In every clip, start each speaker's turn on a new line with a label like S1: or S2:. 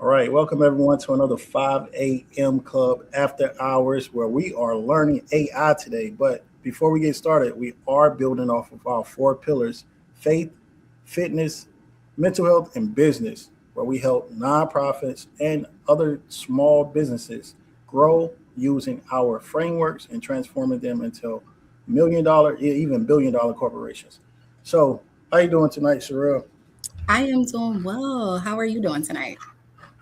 S1: All right, welcome everyone to another 5 a.m. Club After Hours where we are learning AI today. But before we get started, we are building off of our four pillars: faith, fitness, mental health, and business, where we help nonprofits and other small businesses grow using our frameworks and transforming them into $1 million, even $1 billion corporations. So, how you doing tonight, Sherrell?
S2: I am doing well. How are you doing tonight?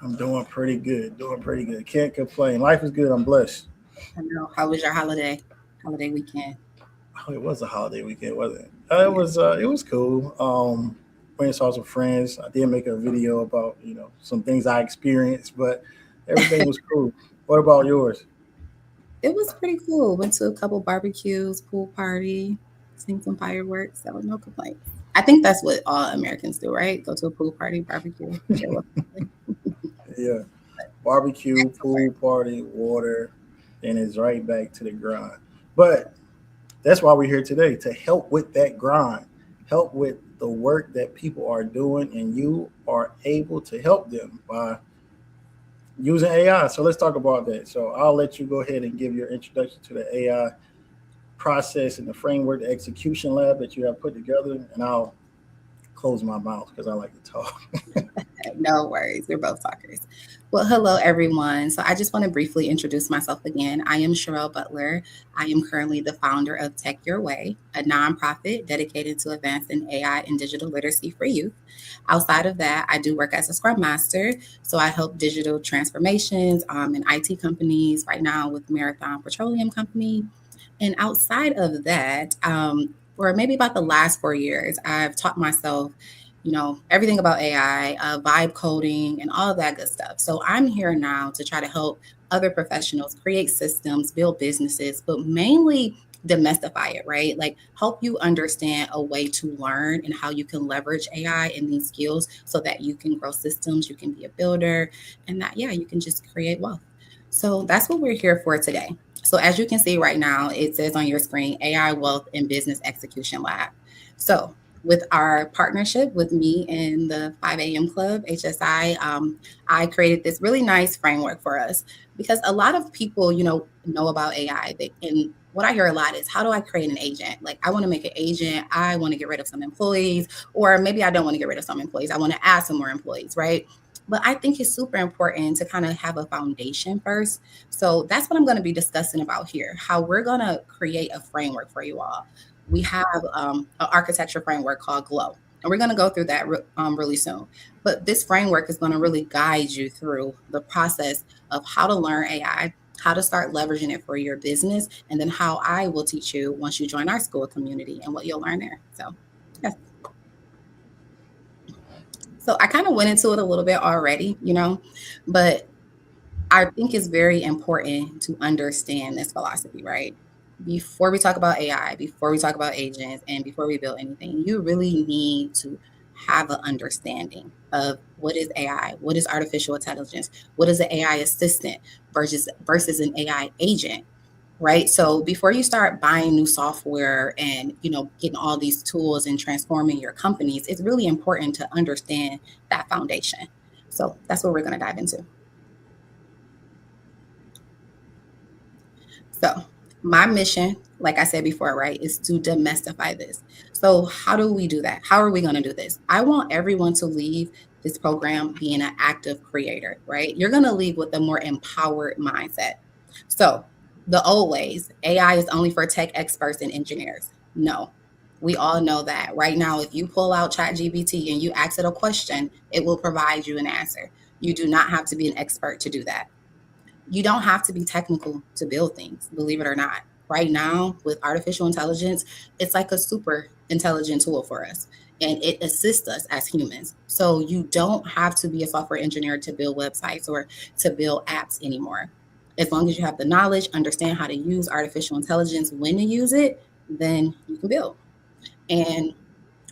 S1: I'm doing pretty good. Doing pretty good. Can't complain. Life is good. I'm blessed.
S2: I know. How was your holiday weekend?
S1: Oh, it was a holiday weekend, wasn't it?
S2: Yeah.
S1: It was cool. Went and saw some friends. I did make a video about some things I experienced, but everything was cool. What about yours?
S2: It was pretty cool. Went to a couple barbecues, pool party, seen some fireworks. So no complaints. I think that's what all Americans do, right? Go to a pool party, barbecue, share with family.
S1: Yeah, barbecue,
S2: Back to work.
S1: pool party, water, and it's right back to the grind. But that's why we're here today to help with that grind, help with the work that people are doing, and you are able to help them by using AI. So let's talk about that. So I'll let you go ahead and give your introduction to the AI process and the framework, the execution lab that you have put together, and I'll close my mouth because I like to talk.
S2: No worries. We're both talkers. Well, hello, everyone. So, I just want to briefly introduce myself again. I am Sherrell Butler. I am currently the founder of Tech Your Way, a nonprofit dedicated to advancing AI and digital literacy for youth. Outside of that, I do work as a Scrum Master. So, I help digital transformations in IT companies right now with Marathon Petroleum Company. And outside of that, for maybe about the last 4 years, I've taught myself, everything about AI, vibe coding, and all of that good stuff. So I'm here now to try to help other professionals create systems, build businesses, but mainly demystify it, right? Like help you understand a way to learn and how you can leverage AI and these skills so that you can grow systems, you can be a builder, and that, yeah, you can just create wealth. So that's what we're here for today. So as you can see right now, it says on your screen, AI Wealth and Business Execution Lab. So with our partnership with me and the 5 a.m. Club, HSI, I created this really nice framework for us because a lot of people, know about AI. And what I hear a lot is, how do I create an agent? Like, I want to make an agent. I want to get rid of some employees, or maybe I don't want to get rid of some employees. I want to add some more employees, right? But I think it's super important to kind of have a foundation first. So that's what I'm going to be discussing about here, how we're going to create a framework for you all. We have an architecture framework called Glow. And we're going to go through that really soon. But this framework is going to really guide you through the process of how to learn AI, how to start leveraging it for your business, and then how I will teach you once you join our school community and what you'll learn there. So, yes. So I kind of went into it a little bit already, but I think it's very important to understand this philosophy, right? Before we talk about AI, before we talk about agents, and before we build anything, you really need to have an understanding of what is AI, what is artificial intelligence, what is an AI assistant versus an AI agent, right? So before you start buying new software and getting all these tools and transforming your companies, it's really important to understand that foundation. So that's what we're going to dive into. So, my mission, like I said before, right, is to demystify this. So, how do we do that? How are we going to do this? I want everyone to leave this program being an active creator, right? You're going to leave with a more empowered mindset. So, the old ways, AI is only for tech experts and engineers. No, we all know that. Right now, if you pull out ChatGPT and you ask it a question, it will provide you an answer. You do not have to be an expert to do that. You don't have to be technical to build things, believe it or not. Right now, with artificial intelligence, it's like a super intelligent tool for us and it assists us as humans. So you don't have to be a software engineer to build websites or to build apps anymore. As long as you have the knowledge, understand how to use artificial intelligence, when to use it, then you can build. And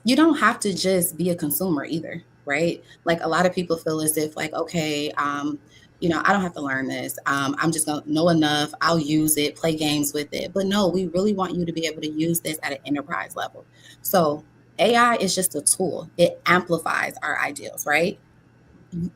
S2: you don't have to just be a consumer either, right? Like a lot of people feel as if like, okay, I don't have to learn this. I'm just gonna know enough. I'll use it, play games with it. But no, we really want you to be able to use this at an enterprise level. So AI is just a tool. It amplifies our ideals, right?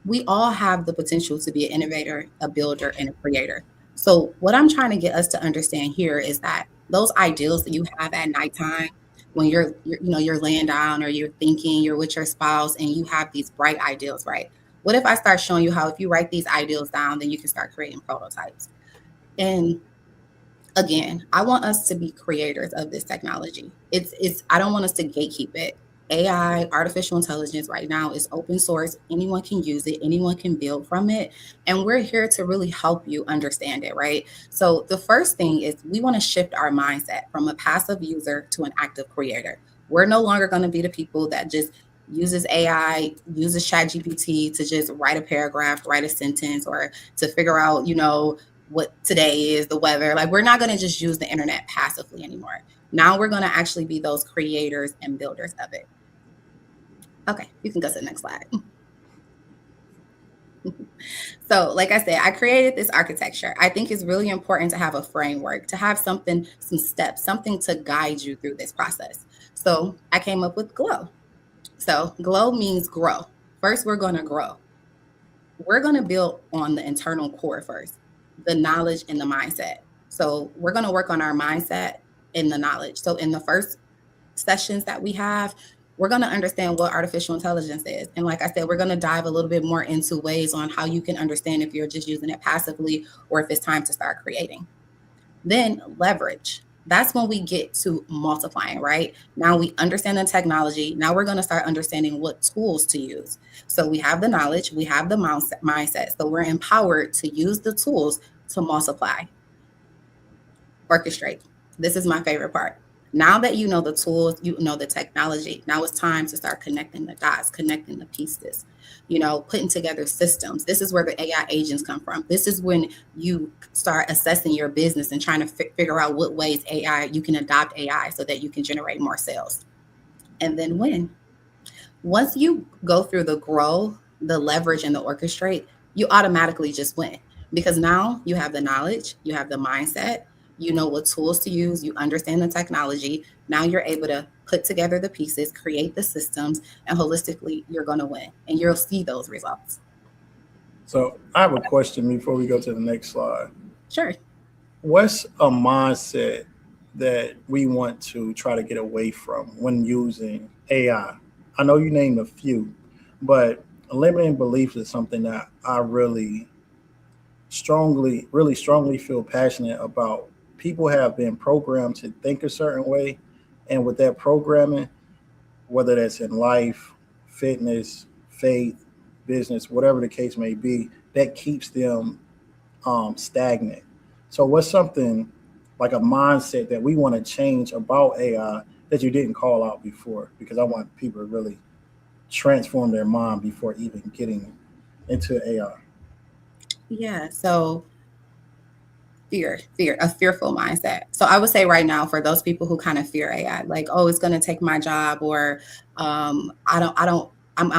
S2: we all have the potential to be an innovator, a builder, and a creator. So, what I'm trying to get us to understand here is that those ideals that you have at nighttime, when you're laying down or you're thinking, you're with your spouse, and you have these bright ideals, right? What if I start showing you how if you write these ideals down, then you can start creating prototypes? And again, I want us to be creators of this technology. It's I don't want us to gatekeep it. AI, artificial intelligence right now is open source. Anyone can use it, anyone can build from it. And we're here to really help you understand it, right? So the first thing is we want to shift our mindset from a passive user to an active creator. We're no longer going to be the people that just uses AI, uses ChatGPT to just write a paragraph, write a sentence, or to figure out, what today is, the weather. Like, we're not going to just use the internet passively anymore. Now we're going to actually be those creators and builders of it. Okay, you can go to the next slide. So, like I said, I created this architecture. I think it's really important to have a framework, to have something, some steps, something to guide you through this process. So, I came up with GLOW. So, GLOW means grow. First, we're going to grow. We're going to build on the internal core first, the knowledge and the mindset. So we're going to work on our mindset and the knowledge. So in the first sessions that we have, we're going to understand what artificial intelligence is. And like I said, we're going to dive a little bit more into ways on how you can understand if you're just using it passively or if it's time to start creating. Then leverage. That's when we get to multiplying, right? Now we understand the technology. Now we're going to start understanding what tools to use. So we have the knowledge, we have the mindset. So we're empowered to use the tools to multiply. Orchestrate. This is my favorite part. Now that you know the tools, you know the technology, now it's time to start connecting the dots, connecting the pieces, putting together systems. This is where the AI agents come from. This is when you start assessing your business and trying to figure out what ways you can adopt AI so that you can generate more sales. And then win. Once you go through the grow, the leverage, and the orchestrate, you automatically just win because now you have the knowledge, you have the mindset, you know what tools to use, you understand the technology. Now you're able to put together the pieces, create the systems, and holistically, you're going to win and you'll see those results.
S1: So I have a question before we go to the next slide.
S2: Sure.
S1: What's a mindset that we want to try to get away from when using AI? I know you named a few, but limiting beliefs is something that I really strongly feel passionate about. People have been programmed to think a certain way, and with that programming, whether that's in life, fitness, faith, business, whatever the case may be, that keeps them stagnant. So, what's something like a mindset that we want to change about AI that you didn't call out before? Because I want people to really transform their mind before even getting into AI.
S2: Yeah. So fear, a fearful mindset. So I would say right now for those people who kind of fear AI, like, oh, it's going to take my job, or I'm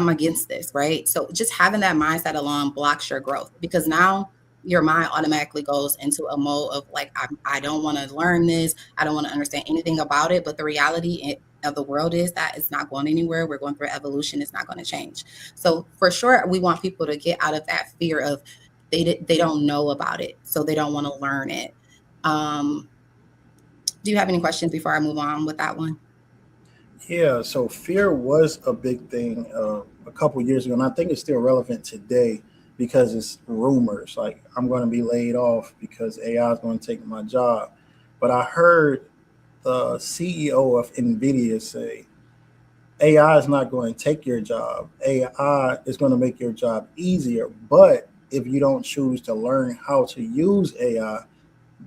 S2: against this, right? So just having that mindset alone blocks your growth because now your mind automatically goes into a mode of like, I don't want to learn this. I don't want to understand anything about it. But the reality of the world is that it's not going anywhere. We're going through evolution. It's not going to change. So for sure, we want people to get out of that fear of they don't know about it, so they don't want to learn it. Um, do you have any questions before I move on with that one?
S1: Yeah, so fear was a big thing a couple years ago, and I think it's still relevant today because it's rumors like I'm going to be laid off because AI is going to take my job. But I heard the CEO of NVIDIA say AI is not going to take your job. AI is going to make your job easier. But if you don't choose to learn how to use AI,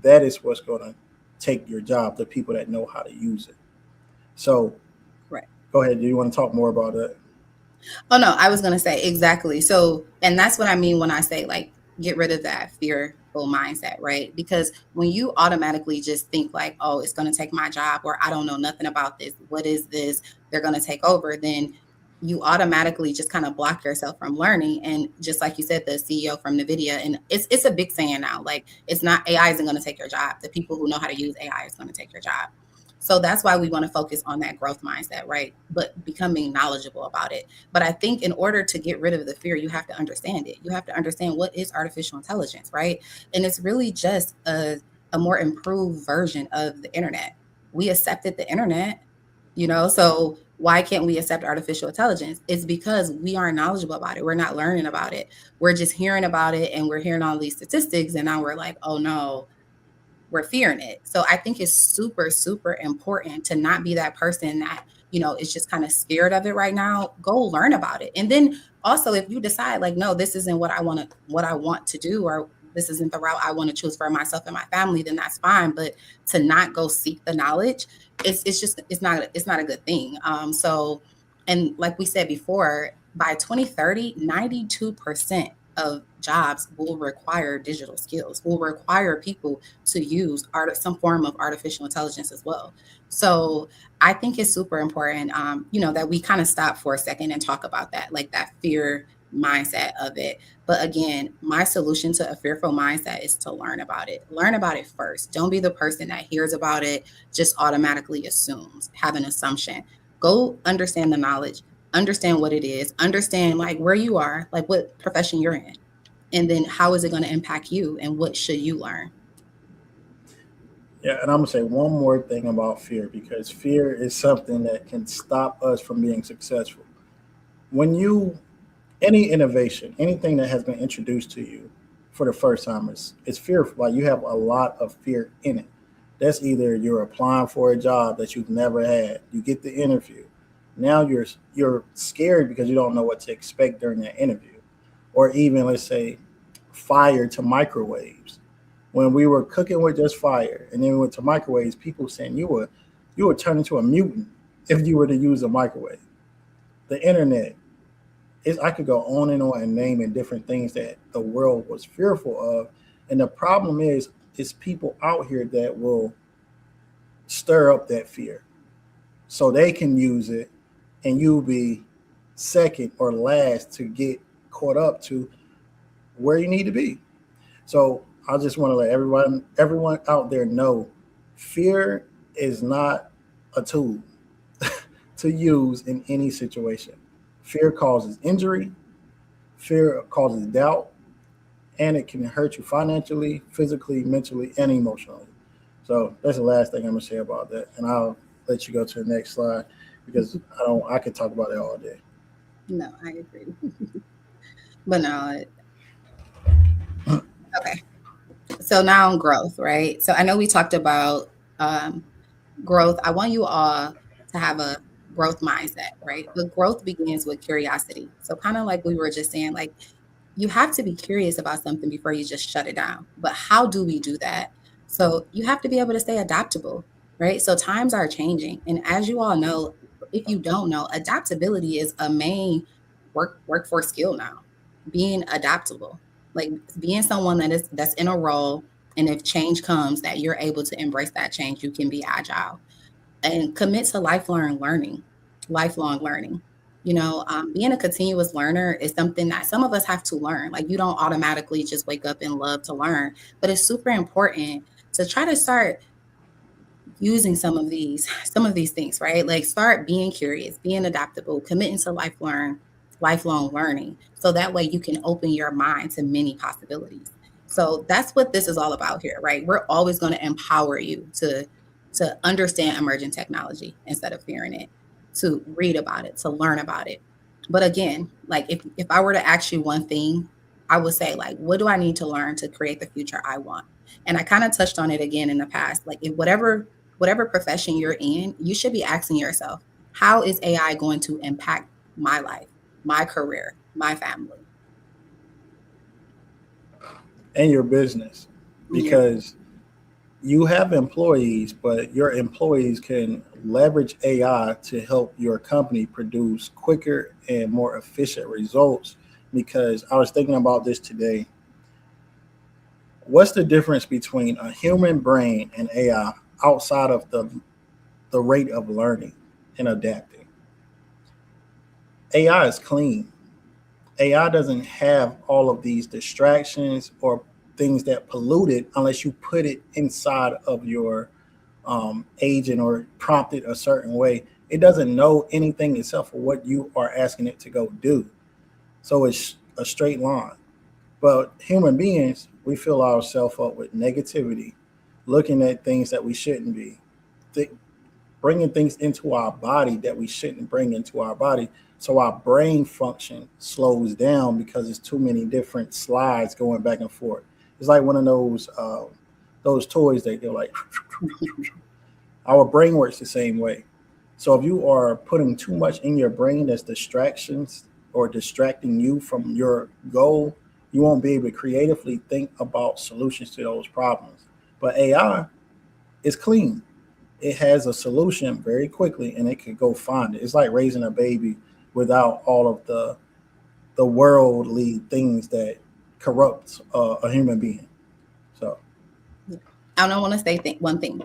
S1: that is what's going to take your job, the people that know how to use it. So
S2: Right.
S1: go ahead. Do you want to talk more about that?
S2: Oh no, I was gonna say exactly. So, and that's what I mean when I say like get rid of that fearful mindset, right? Because when you automatically just think like, oh, it's gonna take my job, or I don't know nothing about this. What is this? They're gonna take over. Then you automatically just kind of block yourself from learning. And just like you said, the CEO from NVIDIA, and it's a big saying now. Like it's not AI isn't gonna take your job. The people who know how to use AI is gonna take your job. So that's why we want to focus on that growth mindset, right? But becoming knowledgeable about it. But I think in order to get rid of the fear, you have to understand it. You have to understand what is artificial intelligence, right? And it's really just a more improved version of the internet. We accepted the internet, so why can't we accept artificial intelligence? It's because we aren't knowledgeable about it. We're not learning about it. We're just hearing about it, and we're hearing all these statistics, and now we're like, oh no, we're fearing it. So I think it's super, super important to not be that person that, is just kind of scared of it right now. Go learn about it. And then also if you decide like, no, this isn't what I want to do, or this isn't the route I want to choose for myself and my family, then that's fine. But to not go seek the knowledge, it's not a good thing. So and like we said before, by 2030, 92% of jobs will require digital skills, will require people to use some form of artificial intelligence as well. So I think it's super important, that we kind of stop for a second and talk about that, like that fear mindset of it. But again, my solution to a fearful mindset is to learn about it. Learn about it first. Don't be the person that hears about it, just automatically assumes, have an assumption. Go understand the knowledge, understand what it is, understand like where you are, like what profession you're in, and then how is it going to impact you and what should you learn.
S1: Yeah, and I'm gonna say one more thing about fear because fear is something that can stop us from being successful. When you any innovation, anything that has been introduced to you for the first time is fearful. Like you have a lot of fear in it. That's either you're applying for a job that you've never had, you get the interview. Now you're scared because you don't know what to expect during that interview. Or even let's say fire to microwaves. When we were cooking with just fire and then we went to microwaves, people saying you would turn into a mutant if you were to use a microwave. The internet, I could go on and naming different things that the world was fearful of. And the problem is, it's people out here that will stir up that fear so they can use it and you'll be second or last to get caught up to where you need to be. So I just want to let everyone out there know fear is not a tool to use in any situation. Fear causes injury, fear causes doubt, and it can hurt you financially, physically, mentally, and emotionally. So that's the last thing I'm gonna say about that. And I'll let you go to the next slide because I could talk about it all day.
S2: No, I agree. But no, okay. So now growth, right? So I know we talked about um, growth. I want you all to have a growth mindset, right? But growth begins with curiosity. So kind of like we were just saying, like you have to be curious about something before you just shut it down. But how do we do that? So you have to be able to stay adaptable, right? So times are changing. And as you all know, if you don't know, adaptability is a main workforce skill now. Being adaptable, like being someone that's in a role, and if change comes, that you're able to embrace that change. You can be agile and commit to lifelong learning. Being a continuous learner is something that some of us have to learn. Like you don't automatically just wake up and love to learn, but it's super important to try to start using some of these things, right? Like start being curious, being adaptable, committing to lifelong learning. So that way you can open your mind to many possibilities. So that's what this is all about here, right? We're always going to empower you to understand emerging technology instead of fearing it, to read about it, to learn about it. But again, like if I were to ask you one thing, I would say like, what do I need to learn to create the future I want? And I kind of touched on it again in the past. Like if whatever profession you're in, you should be asking yourself, how is AI going to impact my life, my career, my family?
S1: And your business
S2: Your
S1: because you have employees, but your employees can leverage AI to help your company produce quicker and more efficient results. Because I was thinking about this today. What's the difference between a human brain and AI outside of the rate of learning and adapting? AI is clean. AI doesn't have all of these distractions or things that pollute it unless you put it inside of your agent or prompt it a certain way, it doesn't know anything itself for what you are asking it to go do. So it's a straight line. But human beings, we fill ourselves up with negativity, looking at things that we shouldn't be, th- bringing things into our body that we shouldn't bring into our body. So our brain function slows down because it's too many different slides going back and forth. It's like one of those toys that they're like, our brain works the same way. So if you are putting too much in your brain as distractions or distracting you from your goal, you won't be able to creatively think about solutions to those problems. But AI is clean. It has a solution very quickly and it can go find it. It's like raising a baby without all of the worldly things that corrupt a human being. So
S2: I don't want to say one thing.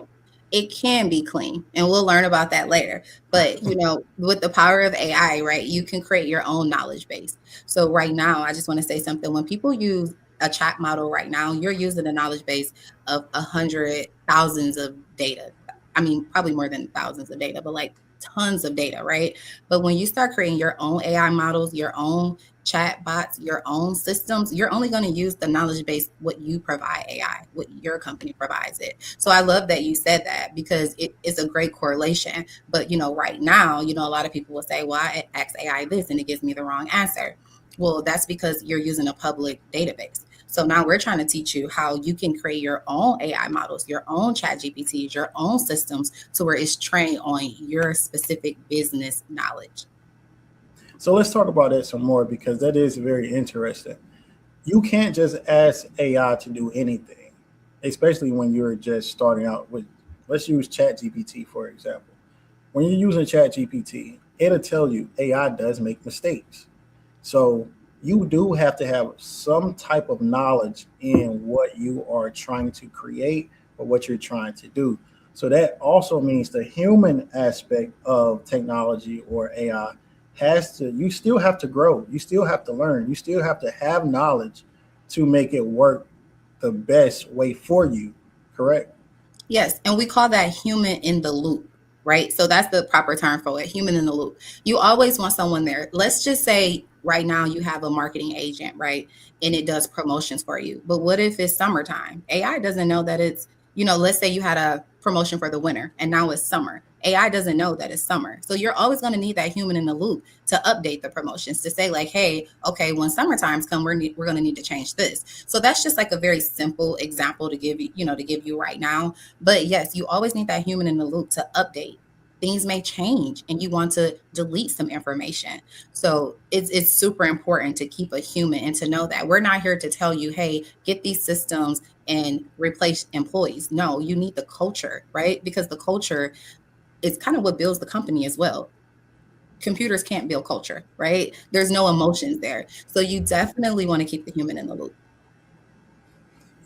S2: It can be clean, and we'll learn about that later. But with the power of AI, right, you can create your own knowledge base. So right now, I just want to say something. When people use a chat model right now, you're using a knowledge base of 100 thousands of data. I mean, probably more than thousands of data, but like tons of data, right? But when you start creating your own AI models, your own chat bots, your own systems, you're only going to use the knowledge base what you provide AI, what your company provides it. So I love that you said that because it is a great correlation. But right now, a lot of people will say, well, I ask AI this and it gives me the wrong answer. Well, that's because you're using a public database. So now we're trying to teach you how you can create your own AI models, your own chat GPTs, your own systems to where it's trained on your specific business knowledge.
S1: so let's talk about that some more because that is very interesting. You can't just ask AI to do anything, especially when you're just starting out with, let's use ChatGPT for example. When you're using ChatGPT, it'll tell you AI does make mistakes. So you do have to have some type of knowledge in what you are trying to create or what you're trying to do. So that also means the human aspect of technology or AI has to, you still have to grow, you still have to learn, you still have to have knowledge to make it work the best way for you, correct?
S2: Yes, and we call that human in the loop, right? So that's the proper term for it, human in the loop. You always want someone there. Let's just say right now you have a marketing agent, right? And it does promotions for you. But what if it's summertime? AI doesn't know that let's say you had a promotion for the winter and now it's summer. AI doesn't know that it's summer. So you're always going to need that human in the loop to update the promotions to say like, hey, okay, when summertime's come, we're going to need to change this. So that's just like a very simple example to give you right now. But yes, you always need that human in the loop to update. Things may change and you want to delete some information. So it's super important to keep a human and to know that we're not here to tell you, hey, get these systems and replace employees. No, you need the culture, right? Because the culture is kind of what builds the company as well. Computers can't build culture, right? There's no emotions there. So you definitely want to keep the human in the loop.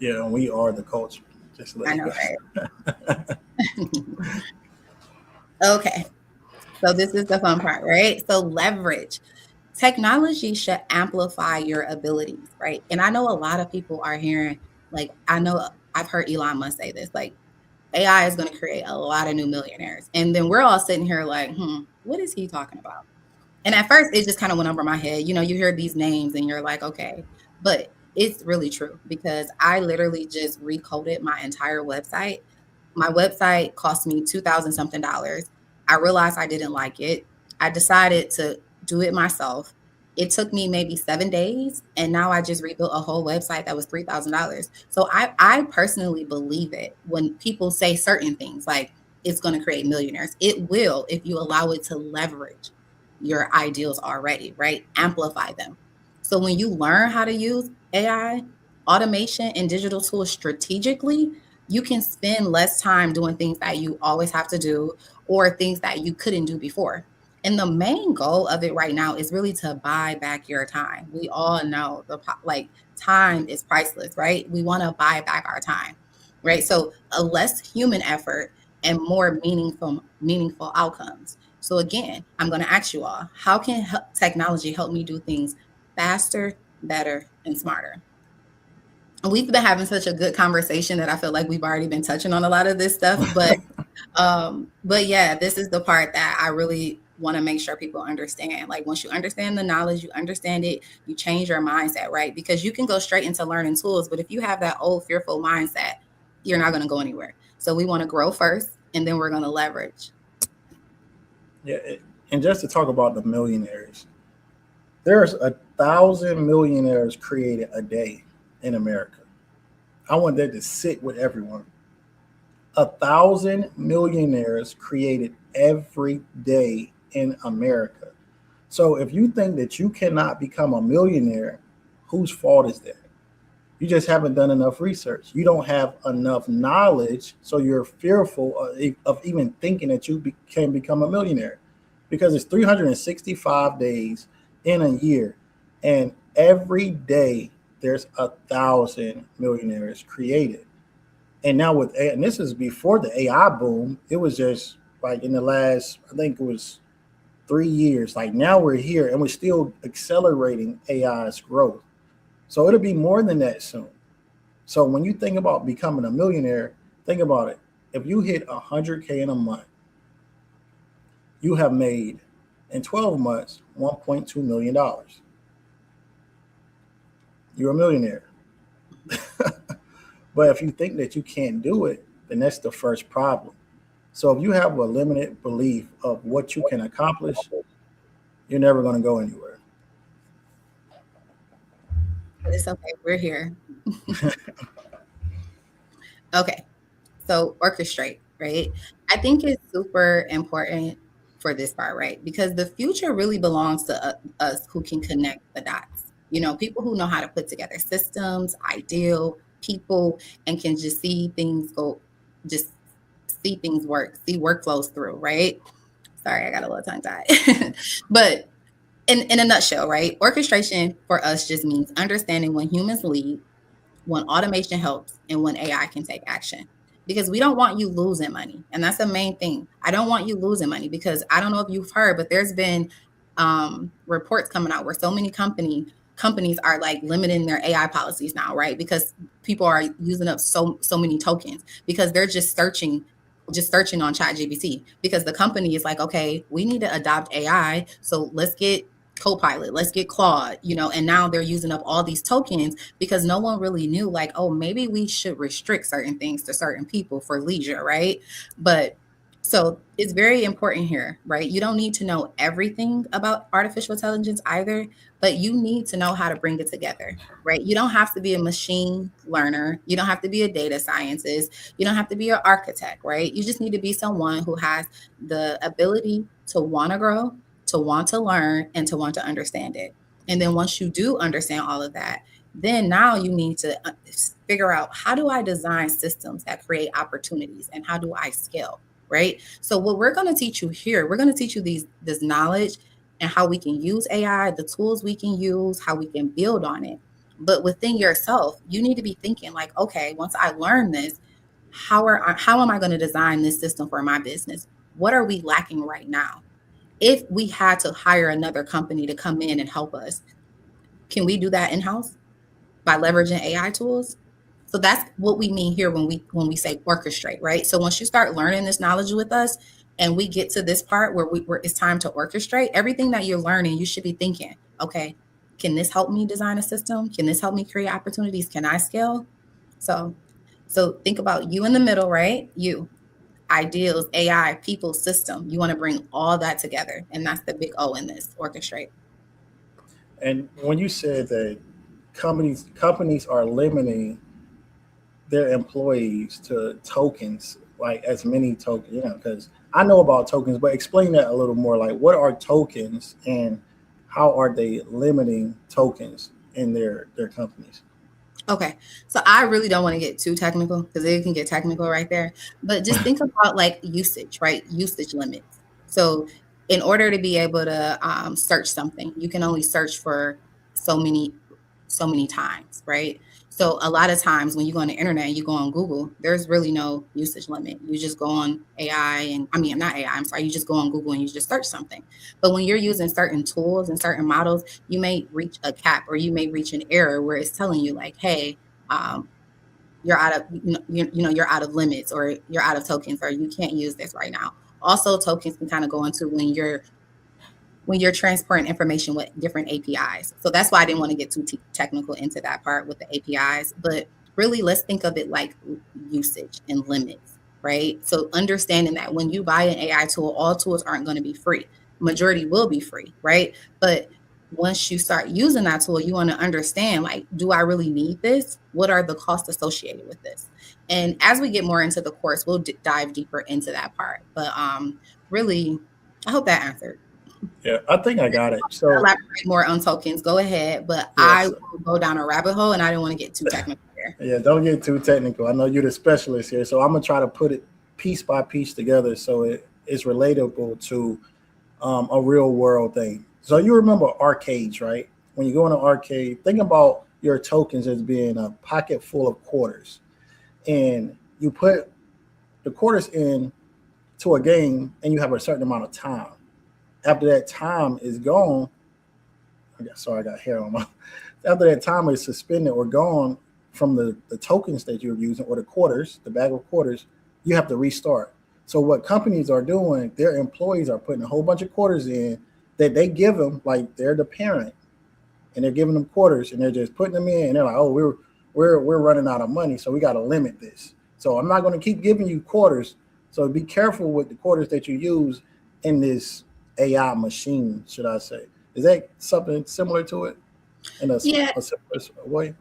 S1: Yeah, and we are the culture, just to let
S2: I
S1: you
S2: know,
S1: guys.
S2: right? Okay. So this is the fun part, right? So leverage. Technology should amplify your abilities, right? And I know a lot of people are hearing, like, I know I've heard Elon Musk say this, like, AI is going to create a lot of new millionaires. And then we're all sitting here like, what is he talking about? And at first, it just kind of went over my head. You hear these names and you're like, okay. But it's really true because I literally just recoded my entire website. My website cost me 2000 something dollars. I realized I didn't like it. I decided to do it myself. It took me maybe 7 days, and now I just rebuilt a whole website that was $3,000. So I personally believe it when people say certain things like it's going to create millionaires. It will if you allow it to leverage your ideals already, right? Amplify them. So when you learn how to use AI, automation, and digital tools strategically, you can spend less time doing things that you always have to do or things that you couldn't do before. And the main goal of it right now is really to buy back your time. We all know like time is priceless, right? We want to buy back our time, right? So a less human effort and more meaningful outcomes. So again, I'm going to ask you all, how can technology help me do things faster, better, and smarter? We've been having such a good conversation that I feel like we've already been touching on a lot of this stuff, but But yeah, this is the part that I really want to make sure people understand. Like once you understand the knowledge, you understand it, you change your mindset, right? Because you can go straight into learning tools, but if you have that old fearful mindset, you're not going to go anywhere. So we want to grow first, and then we're going to leverage.
S1: Yeah, and just to talk about the millionaires, there's 1,000 millionaires created a day in America. I want that to sit with everyone. 1,000 millionaires created every day in America. So if you think that you cannot become a millionaire, whose fault is that? You just haven't done enough research. You don't have enough knowledge, so you're fearful of even thinking that can become a millionaire, because it's 365 days in a year, and every day there's 1,000 millionaires created. And now and this is before the AI boom. It was just like in the last, I think it was 3 years. Like now we're here and we're still accelerating AI's growth. So it'll be more than that soon. So when you think about becoming a millionaire, think about it. If you hit 100K in a month, you have made in 12 months $1.2 million. You're a millionaire. But if you think that you can't do it, then that's the first problem. So if you have a limited belief of what you can accomplish, you're never going to go anywhere.
S2: But it's okay. We're here. Okay. So orchestrate, right? I think it's super important for this part, right? Because the future really belongs to us who can connect the dots. People who know how to put together systems, ideal people, and can just see things go, just see things work, see workflows through, right? Sorry, I got a little tongue tied. But in a nutshell, right? Orchestration for us just means understanding when humans lead, when automation helps, and when AI can take action. Because we don't want you losing money. And that's the main thing. I don't want you losing money, because I don't know if you've heard, but there's been reports coming out where so many companies are like limiting their AI policies now, right? Because people are using up so many tokens, because they're just searching on ChatGPT, because the company is like, okay, we need to adopt AI, so let's get Copilot, let's get Claude, and now they're using up all these tokens because no one really knew, like, oh, maybe we should restrict certain things to certain people for leisure, right? But so it's very important here, right? You don't need to know everything about artificial intelligence either, but you need to know how to bring it together, right? You don't have to be a machine learner. You don't have to be a data scientist. You don't have to be an architect, right? You just need to be someone who has the ability to want to grow, to want to learn, and to want to understand it. And then once you do understand all of that, then now you need to figure out, how do I design systems that create opportunities, and how do I scale, right? So what we're going to teach you here, we're going to teach you this knowledge, and how we can use AI, the tools we can use, how we can build on it. But within yourself, you need to be thinking like, okay, once I learn this, how am I going to design this system for my business? What are we lacking right now? If we had to hire another company to come in and help us, can we do that in-house by leveraging AI tools? So that's what we mean here when we say orchestrate, right? So once you start learning this knowledge with us, and we get to this part where it's time to orchestrate everything that you're learning, you should be thinking, okay, can this help me design a system? Can this help me create opportunities? Can I scale? So so think about you in the middle, right? You, ideals, AI, people, system. You want to bring all that together. And that's the big O in this orchestrate.
S1: And when you said that companies are limiting their employees to tokens, like as many tokens, because I know about tokens, but explain that a little more. Like, what are tokens, and how are they limiting tokens in their companies?
S2: Okay. So I really don't want to get too technical, because it can get technical right there. But just think about like usage, right? Usage limits. So in order to be able to search something, you can only search for so many so many times, right? So a lot of times when you go on the internet and you go on Google, there's really no usage limit. You just go on AI, and I mean, not AI, I'm sorry, you just go on Google and you just search something. But when you're using certain tools and certain models, you may reach a cap, or you may reach an error where it's telling you like, hey, um, you're out of you're out of limits, or you're out of tokens, or you can't use this right now. Also, tokens can kind of go into when you're transporting information with different APIs. So that's why I didn't want to get too technical into that part with the APIs. But really, let's think of it like usage and limits, right? So understanding that when you buy an AI tool, all tools aren't going to be free. Majority will be free, right? But once you start using that tool, you want to understand, like, do I really need this? What are the costs associated with this? And as we get more into the course, we'll dive deeper into that part. But really, I hope that answered.
S1: Yeah, I think I got it. So
S2: Elaborate more on tokens, go ahead. But I
S1: yes,
S2: will go down a rabbit hole, and I don't want to get too technical here.
S1: yeah, don't get too technical. I know you're the specialist here, so I'm gonna try to put it piece by piece together so it's relatable to a real world thing. So you remember arcades, right? When you go in an arcade, think about your tokens as being a pocket full of quarters, and you put the quarters in to a game, and you have a certain amount of time. After that time is gone, sorry, I got hair on my. After that time is suspended or gone from the tokens that you're using or the quarters, the bag of quarters, you have to restart. So what companies are doing, their employees are putting a whole bunch of quarters in that they give them, like they're the parent, and they're giving them quarters, and they're just putting them in, and they're like, oh, we're running out of money, so we got to limit this. So I'm not going to keep giving you quarters. So be careful with the quarters that you use in this AI machine, should I say? Is that something similar to it in
S2: Yeah,
S1: a similar way?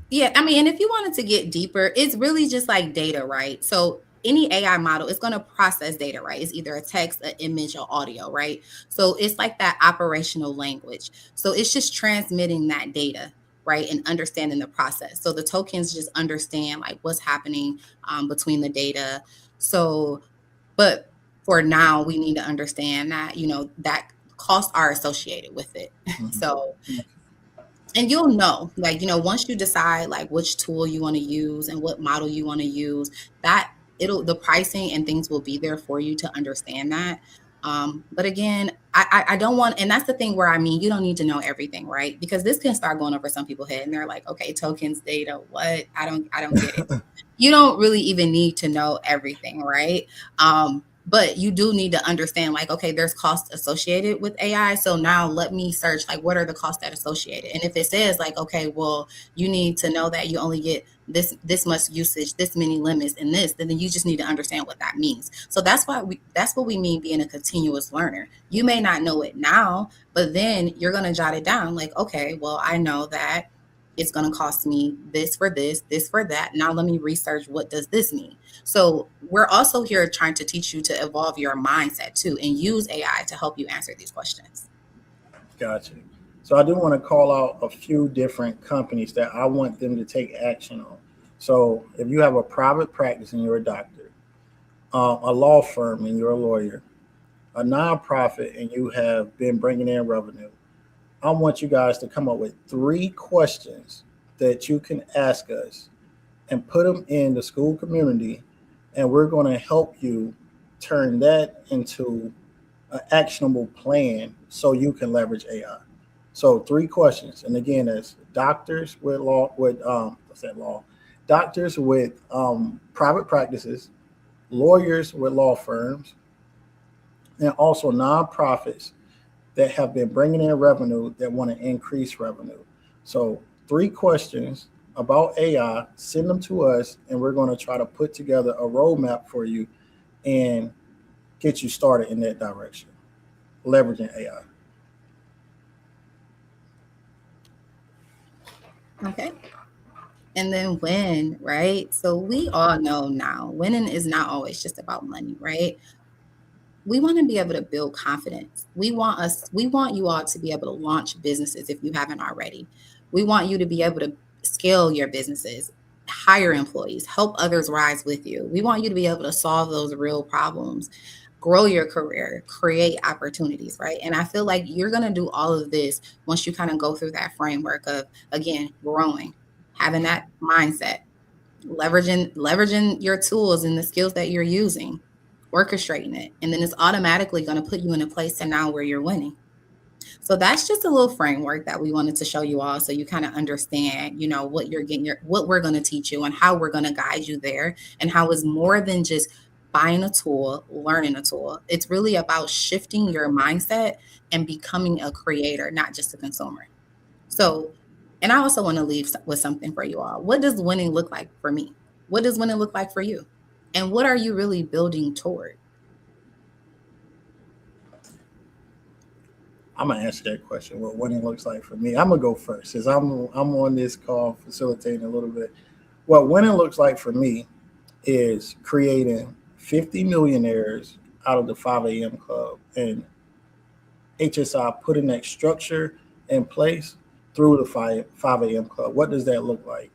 S2: yeah. I mean, and if you wanted to get deeper, it's really just like data, right? So any AI model is going to process data, right? It's either a text, an image, or audio, right? So it's like that operational language. So it's just transmitting that data, right, and understanding the process. So the tokens just understand like what's happening between the data. So, but for now, we need to understand that that costs are associated with it. So,
S1: Mm-hmm.
S2: and you'll know, like, once you decide like which tool you want to use and what model you want to use, that the pricing and things will be there for you to understand that. But again, I don't want, and that's the thing where, I mean, you don't need to know everything, right? Because this can start going over some people's head, and they're like, okay, tokens, data, what? I don't get it. You don't really even need to know everything, right? But you do need to understand, like, okay, there's costs associated with AI. So now let me search, like, what are the costs that associated? And if it says like, okay, well, you need to know that you only get this much usage, this many limits, and this, then you just need to understand what that means. So that's what we mean being a continuous learner. You may not know it now, but then you're gonna jot it down, like, okay, well, I know that it's going to cost me this for this for that. Now let me research, what does this mean? So we're also here trying to teach you to evolve your mindset too, and use AI to help you answer these questions.
S1: Gotcha. So I do want to call out a few different companies that I want them to take action on. So if you have a private practice and you're a doctor, a law firm and you're a lawyer, a nonprofit and you have been bringing in revenue, I want you guys to come up with 3 questions that you can ask us and put them in the school community, and we're going to help you turn that into an actionable plan so you can leverage AI. So 3 questions, and again, that's doctors with law with what's that law? Doctors with private practices, lawyers with law firms, and also nonprofits that have been bringing in revenue that want to increase revenue. So 3 questions about AI, send them to us, and we're going to try to put together a roadmap for you and get you started in that direction, leveraging AI.
S2: Okay. And then when, right? So we all know now, winning is not always just about money, right? We want to be able to build confidence. We want you all to be able to launch businesses if you haven't already. We want you to be able to scale your businesses, hire employees, help others rise with you. We want you to be able to solve those real problems, grow your career, create opportunities, right? And I feel like you're going to do all of this once you kind of go through that framework of, again, growing, having that mindset, leveraging your tools and the skills that you're using, orchestrating it, and then it's automatically going to put you in a place to now where you're winning. So that's just a little framework that we wanted to show you all so you kind of understand, what you're getting what we're going to teach you and how we're going to guide you there, and how it's more than just buying a tool, learning a tool. It's really about shifting your mindset and becoming a creator, not just a consumer. So, and I also want to leave with something for you all. What does winning look like for me? What does winning look like for you? And what are you really building toward?
S1: I'm gonna answer that question. What winning looks like for me. I'm gonna go first, since I'm on this call facilitating a little bit. What winning looks like for me is creating 50 millionaires out of the 5 a.m. club, and HSI putting that structure in place through the 5 a.m. club. What does that look like?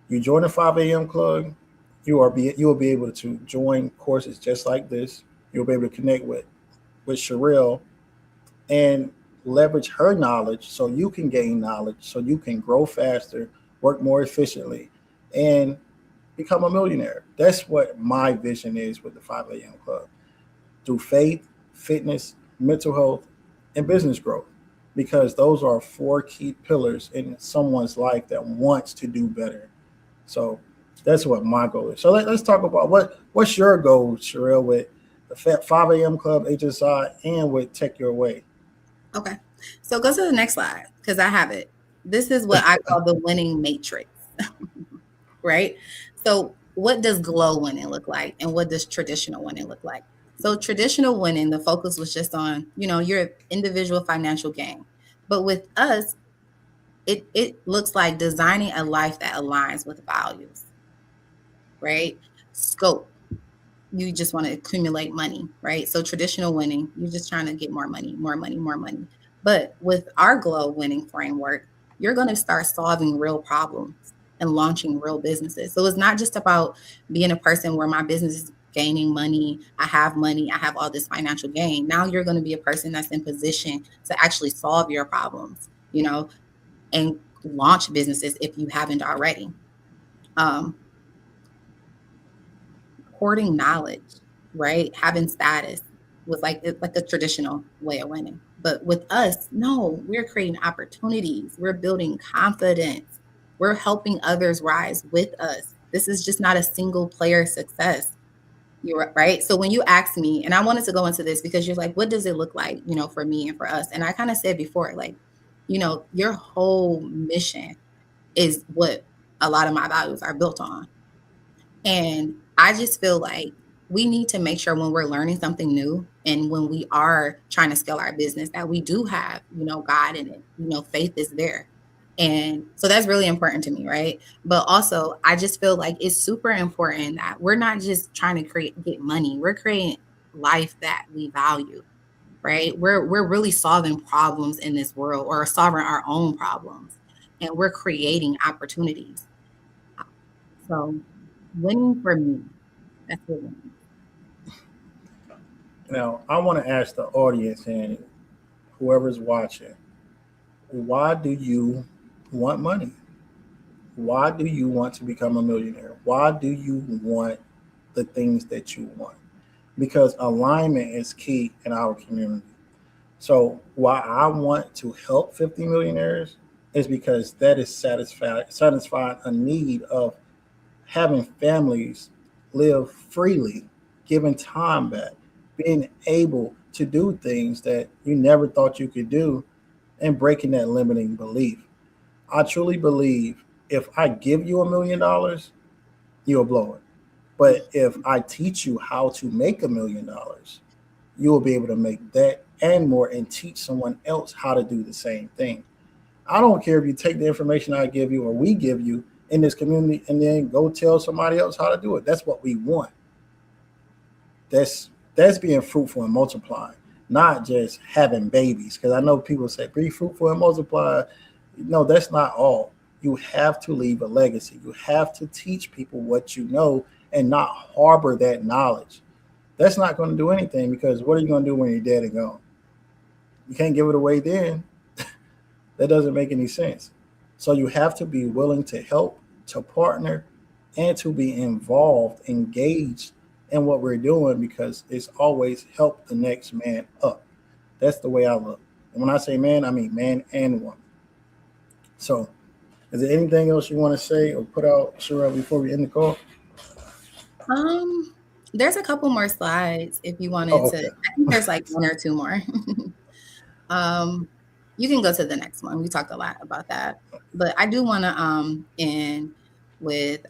S1: You join the 5 a.m. club, you will be able to join courses just like this. You'll be able to connect with Sherrell and leverage her knowledge so you can gain knowledge, so you can grow faster, work more efficiently, and become a millionaire. That's what my vision is with the 5 a.m. club, through faith, fitness, mental health, and business growth. Because those are four key pillars in someone's life that wants to do better. So that's what my goal is. So us talk about what's your goal, Sherelle, with the 5 a.m. club, HSI, and with Tech Your Way.
S2: Okay. So go to the next slide because I have it. This is what I call the winning matrix, right? So, what does glow winning look like, and what does traditional winning look like? So, traditional winning, the focus was just on, your individual financial gain. But with us, it looks like designing a life that aligns with values, right? Scope, you just want to accumulate money, right? So traditional winning, you're just trying to get more money, more money, more money. But with our glow winning framework, you're going to start solving real problems and launching real businesses. So it's not just about being a person where my business is gaining money, I have all this financial gain. Now you're going to be a person that's in position to actually solve your problems, and launch businesses if you haven't already. Um, hoarding knowledge, right? Having status was like a traditional way of winning. But with us, no, we're creating opportunities. We're building confidence. We're helping others rise with us. This is just not a single player success. You're right. So when you ask me, and I wanted to go into this because you're like, what does it look like, for me and for us? And I kind of said before, like, your whole mission is what a lot of my values are built on. And I just feel like we need to make sure when we're learning something new and when we are trying to scale our business that we do have, God in it, faith is there. And so that's really important to me, right? But also, I just feel like it's super important that we're not just trying to get money. We're creating life that we value, right? We're really solving problems in this world, or solving our own problems, and we're creating opportunities. So winning for me, that's what winning.
S1: Now, I want to ask the audience and whoever's watching, why do you want money? Why do you want to become a millionaire? Why do you want the things that you want? Because alignment is key in our community. So why I want to help 50 millionaires is because that is satisfying a need of having families live freely, giving time back, being able to do things that you never thought you could do, and breaking that limiting belief. I truly believe if I give you $1 million, you'll blow it. But if I teach you how to make $1 million, you will be able to make that and more, and teach someone else how to do the same thing. I don't care if you take the information I give you or we give you in this community and then go tell somebody else how to do it. That's what we want. That's being fruitful and multiplying, not just having babies. Because I know people say be fruitful and multiply. No, that's not all. You have to leave a legacy. You have to teach people what you know and not harbor that knowledge. That's not going to do anything, because what are you going to do when you're dead and gone? You can't give it away then. That doesn't make any sense. So you have to be willing to help, to partner, and to be involved, engaged in what we're doing, because it's always help the next man up. That's the way I look. And when I say man, I mean man and woman. So, is there anything else you want to say or put out, Sherrell, before we end the call?
S2: Um, there's a couple more slides if you wanted
S1: Oh,
S2: to.
S1: okay.
S2: I think there's like one or two more. um, you can go to the next one. We talked a lot about that, but I do want to end with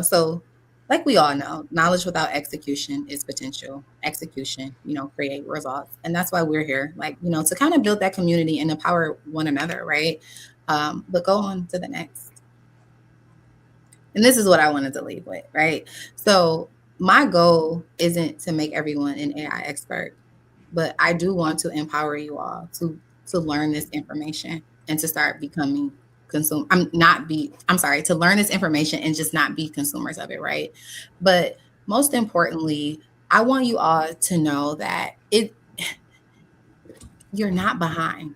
S2: so like we all know, knowledge without execution is potential. Execution, create results, and that's why we're here. Like to kind of build that community and empower one another, right? But go on to the next. And this is what I wanted to leave with, right? So my goal isn't to make everyone an AI expert, but I do want to empower you all to learn this information and to start becoming to learn this information and just not be consumers of it, right? But most importantly, I want you all to know that you're not behind.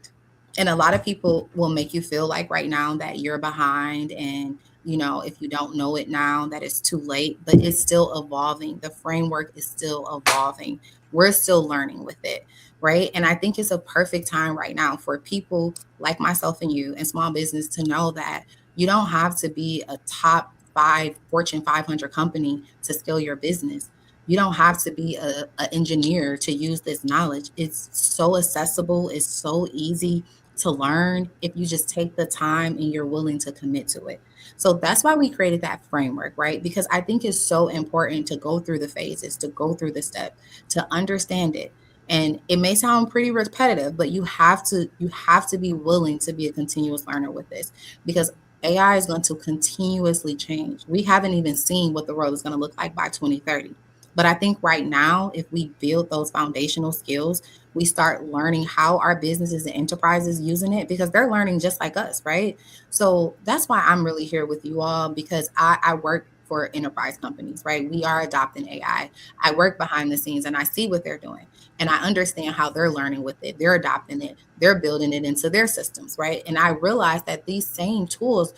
S2: And a lot of people will make you feel like right now that you're behind, and if you don't know it now, that it's too late, but it's still evolving. The framework is still evolving. We're still learning with it, right? And I think it's a perfect time right now for people like myself and you and small business to know that you don't have to be a top 5 Fortune 500 company to scale your business. You don't have to be a engineer to use this knowledge. It's so accessible. It's so easy to learn if you just take the time and you're willing to commit to it. So that's why we created that framework, right? Because I think it's so important to go through the phases, to go through the step, to understand it. And it may sound pretty repetitive, but you have to be willing to be a continuous learner with this, because AI is going to continuously change. We haven't even seen what the world is going to look like by 2030. But I think right now, if we build those foundational skills, we start learning how our businesses and enterprises using it, because they're learning just like us, right? So that's why I'm really here with you all, because I work for enterprise companies, right? We are adopting AI. I work behind the scenes and I see what they're doing, and I understand how they're learning with it. They're adopting it. They're building it into their systems, right? And I realize that these same tools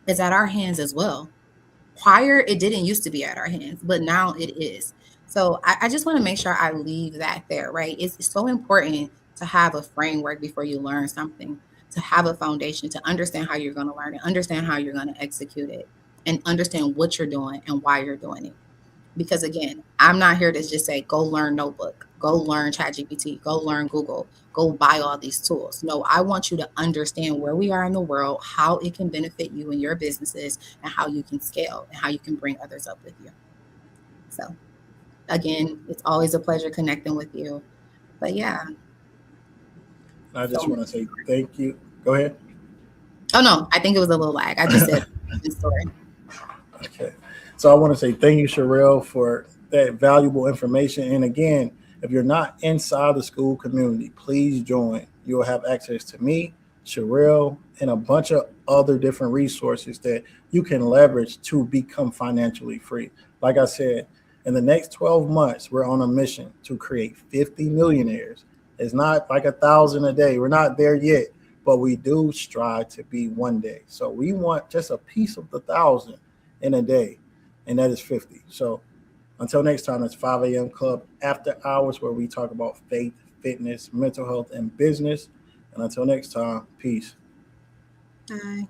S2: is at our hands as well. Prior, it didn't used to be at our hands, but now it is. So I just want to make sure I leave that there, right? It's so important to have a framework before you learn something, to have a foundation, to understand how you're going to learn it, understand how you're going to execute it, and understand what you're doing and why you're doing it. Because again, I'm not here to just say, go learn Notebook, go learn ChatGPT, go learn Google, go buy all these tools. No, I want you to understand where we are in the world, how it can benefit you and your businesses, and how you can scale and how you can bring others up with you. So again, it's always a pleasure connecting with you. But yeah,
S1: I
S2: so
S1: just want to say thank you. Go ahead.
S2: oh no, I think it was a little lag. I just said story.
S1: Okay. So I want to say thank you, Sherrell, for that valuable information. And again, if you're not inside the school community, please join. You'll have access to me, Sherrell, and a bunch of other different resources that you can leverage to become financially free. Like I said, in the next 12 months, we're on a mission to create 50 millionaires. It's not like 1,000 a day. We're not there yet, but we do strive to be one day. So we want just a piece of the 1,000 in a day, and that is 50. So until next time, it's 5 a.m. Club After Hours, where we talk about faith, fitness, mental health, and business. And until next time, peace.
S2: Bye.